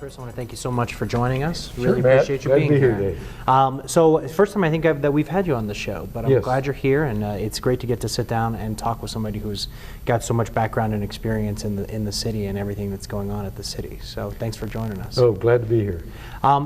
Chris, I want to thank you so much for joining us. Sure, Really Matt. appreciate you Glad being to be here. Dave. So first time I think that we've had you on the show, but I'm Yes. glad you're here, and it's great to get to sit down and talk with somebody who's got so much background and experience in the city and everything that's going on at the city. So thanks for joining us. Oh, glad to be here.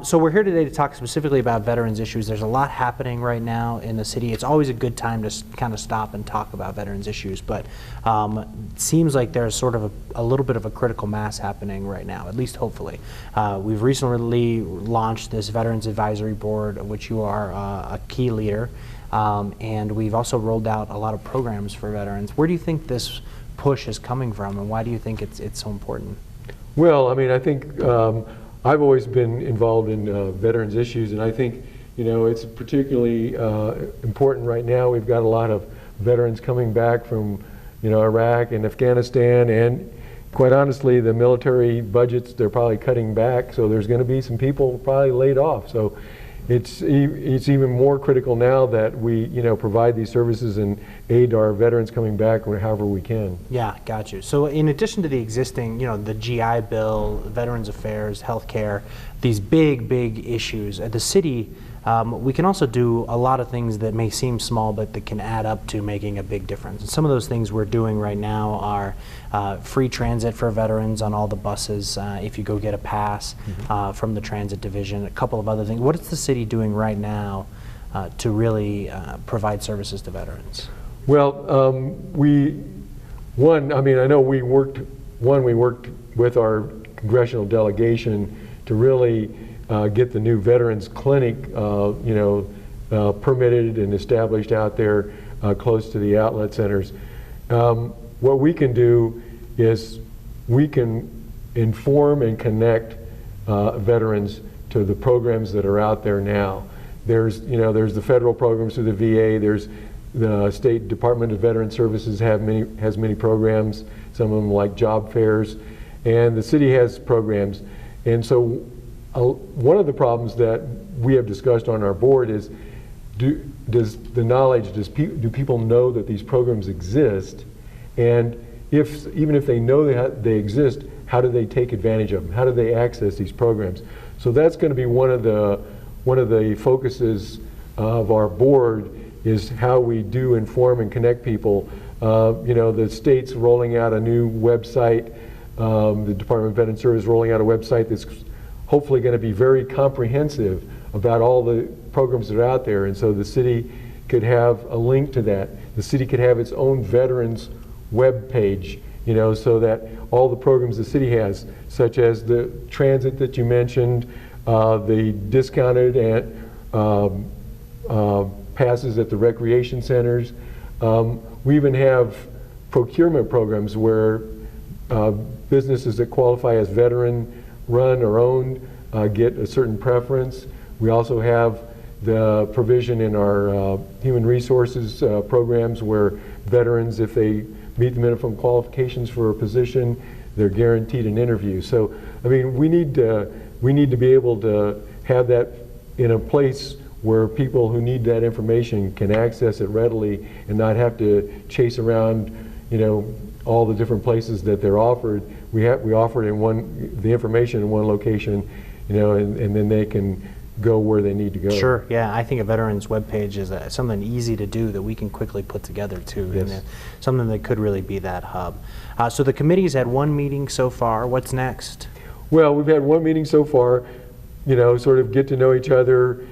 So we're here today to talk specifically about veterans issues. There's a lot happening right now in the city. It's always a good time to kind of stop and talk about veterans issues, but it seems like there's sort of a little bit of a critical mass happening right now, at least hopefully. We've recently launched this Veterans Advisory Board, of which you are a key leader, and we've also rolled out a lot of programs for veterans. Where do you think this push is coming from, and why do you think it's so important? Well, I mean, I think I've always been involved in veterans issues, and I think, you know, it's particularly important right now. We've got a lot of veterans coming back from, you know, Iraq and Afghanistan, and quite honestly, the military budgets, they're probably cutting back, so there's going to be some people probably laid off. So it's even more critical now that we, you know, provide these services and aid our veterans coming back however we can. Yeah, got you. So in addition to the existing, you know, the GI Bill, Veterans Affairs, healthcare, these big issues at the city, we can also do a lot of things that may seem small, but that can add up to making a big difference. And some of those things we're doing right now are free transit for veterans on all the buses if you go get a pass from the transit division, a couple of other things. What is the city doing right now to really provide services to veterans? Well, I mean, I know we worked with our congressional delegation to really get the new Veterans Clinic, you know, permitted and established out there close to the outlet centers. What we can do is we can inform and connect veterans to the programs that are out there now. There's the federal programs through the VA. There's the State Department of Veteran Services has many programs. Some of them like job fairs, and the city has programs. And so one of the problems that we have discussed on our board is, do people know that these programs exist? And even if they know they exist, how do they take advantage of them? How do they access these programs? So that's going to be one of the focuses of our board, is how we do inform and connect people. You know, the state's rolling out a new website. The Department of Veteran Services is rolling out a website that's hopefully going to be very comprehensive about all the programs that are out there, and so the city could have a link to that. The city could have its own veterans web page, you know, so that all the programs the city has, such as the transit that you mentioned, the discounted passes at the recreation centers. We even have procurement programs where businesses that qualify as veteran run or owned get a certain preference. We also have the provision in our human resources programs where veterans, if they meet the minimum qualifications for a position, they're guaranteed an interview. So, I mean, we need to be able to have that in a place where people who need that information can access it readily and not have to chase around, you know, all the different places that they're offered. We offer it the information in one location, you know, and then they can go where they need to go. Sure, yeah, I think a veteran's webpage is something easy to do that we can quickly put together too, yes. And something that could really be that hub. So the committee's had one meeting so far. What's next? Well, we've had one meeting so far, you know, sort of get to know each other,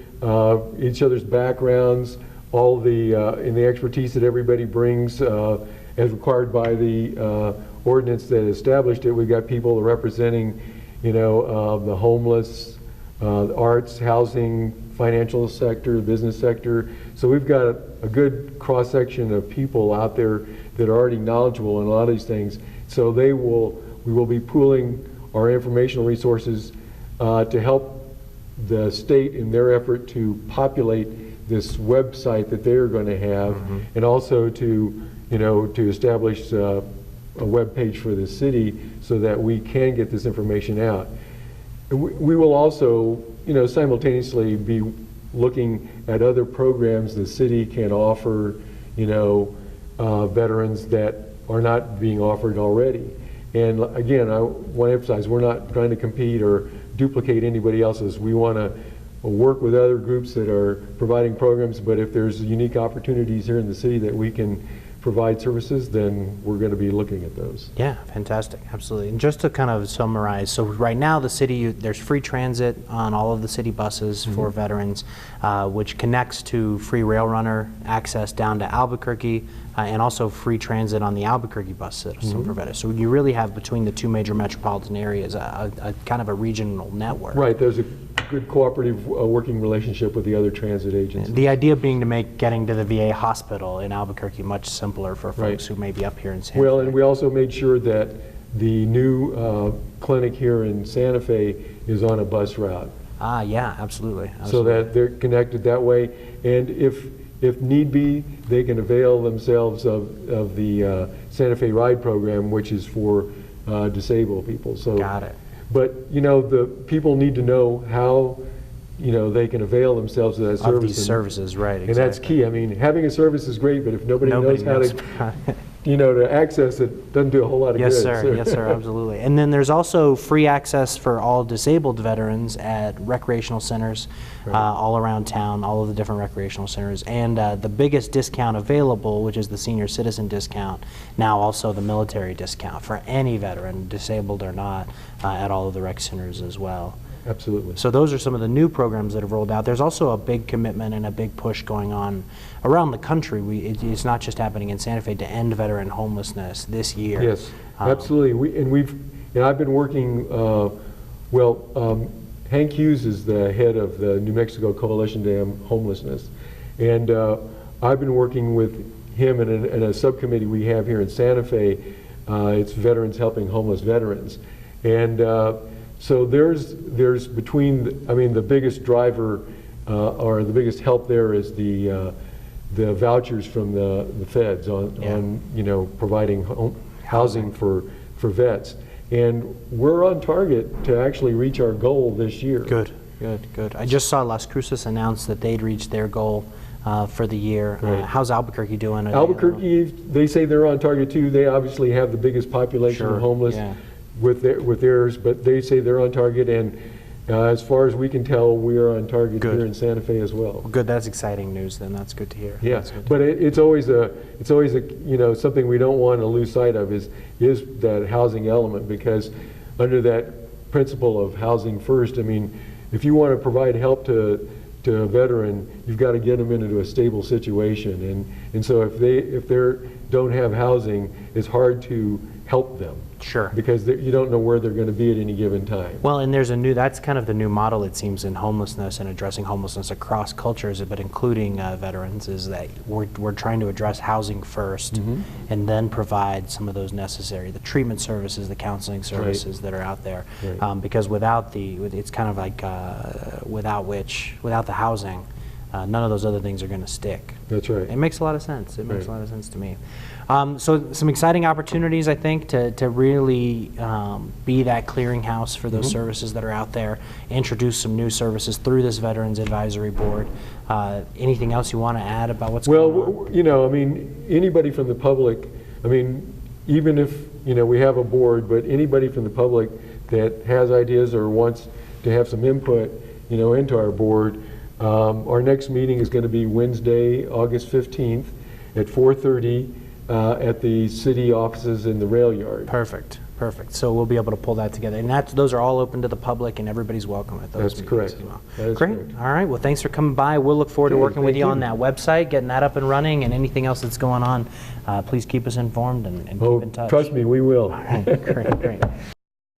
each other's backgrounds, all the and the expertise that everybody brings as required by the ordinance that established it. We've got people representing, you know, the homeless, arts, housing, financial sector, business sector. So we've got a good cross-section of people out there that are already knowledgeable in a lot of these things. So we will be pooling our informational resources to help the state in their effort to populate this website that they're going to have, and also to, you know, to establish a web page for the city so that we can get this information out. We will also, you know, simultaneously be looking at other programs the city can offer, you know, veterans that are not being offered already. And again, I want to emphasize, we're not trying to compete or duplicate anybody else's. We want to work with other groups that are providing programs, but if there's unique opportunities here in the city that we can provide services, then we're going to be looking at those. Yeah, fantastic, absolutely. And just to kind of summarize, so right now the city, there's free transit on all of the city buses for veterans, which connects to free rail runner access down to Albuquerque, and also free transit on the Albuquerque bus system for veterans. So you really have, between the two major metropolitan areas, a kind of a regional network. Right, there's a good cooperative working relationship with the other transit agencies. The idea being to make getting to the VA hospital in Albuquerque much simpler for folks who may be up here in Santa Fe. Well, and we also made sure that the new clinic here in Santa Fe is on a bus route. Ah, yeah, absolutely. So that they're connected that way, and if need be, they can avail themselves of the Santa Fe Ride program, which is for disabled people. So, got it. But you know, the people need to know how, you know, they can avail themselves of that service. Of these services, right? Exactly. And that's key. I mean, having a service is great, but if nobody knows how to, you know, to access it, doesn't do a whole lot of good. Yes, sir. Yes, sir. Absolutely. And then there's also free access for all disabled veterans at recreational centers all around town, all of the different recreational centers, and the biggest discount available, which is the senior citizen discount, now also the military discount for any veteran, disabled or not, at all of the rec centers as well. Absolutely. So those are some of the new programs that have rolled out. There's also a big commitment and a big push going on around the country. It's not just happening in Santa Fe to end veteran homelessness this year. Yes, absolutely. And I've been working, Hank Hughes is the head of the New Mexico Coalition to End Homelessness. And I've been working with him in a subcommittee we have here in Santa Fe. It's Veterans Helping Homeless Veterans. And so there's between, I mean, the biggest driver or the biggest help there is the vouchers from the feds on you know, providing housing for vets. And we're on target to actually reach our goal this year. Good, good, good. I just saw Las Cruces announce that they'd reached their goal for the year. Right. How's Albuquerque doing? Albuquerque, they say they're on target too. They obviously have the biggest population of homeless. Yeah. With theirs, but they say they're on target, and as far as we can tell, we are on target here in Santa Fe as well. Good, that's exciting news. Then that's good to hear. Yeah, but it's always a you know, something we don't want to lose sight of is that housing element, because under that principle of housing first, I mean, if you want to provide help to a veteran, you've got to get them into a stable situation, and so if they don't have housing, it's hard to help them. Sure. Because you don't know where they're going to be at any given time. Well, and there's that's kind of the new model, it seems, in homelessness and addressing homelessness across cultures, but including veterans, is that we're trying to address housing first and then provide some of those necessary, the treatment services, the counseling services that are out there. Right. Because it's kind of like without the housing, none of those other things are going to stick. That's right. It makes a lot of sense. It makes a lot of sense to me. So some exciting opportunities, I think, to really be that clearinghouse for those services that are out there, introduce some new services through this Veterans Advisory Board. Anything else you want to add about what's going on? Well, you know, I mean, anybody from the public, I mean, even if, you know, we have a board, but anybody from the public that has ideas or wants to have some input, you know, into our board, our next meeting is going to be Wednesday, August 15th at 4:30 at the city offices in the rail yard. Perfect, perfect. So we'll be able to pull that together. And those are all open to the public, and everybody's welcome at those meetings correct. as well. That is great. correct. All right. Well, thanks for coming by. We'll look forward to working with you on that website, getting that up and running, and anything else that's going on. Please keep us informed and keep in touch. Trust me, we will. All right. Great, great.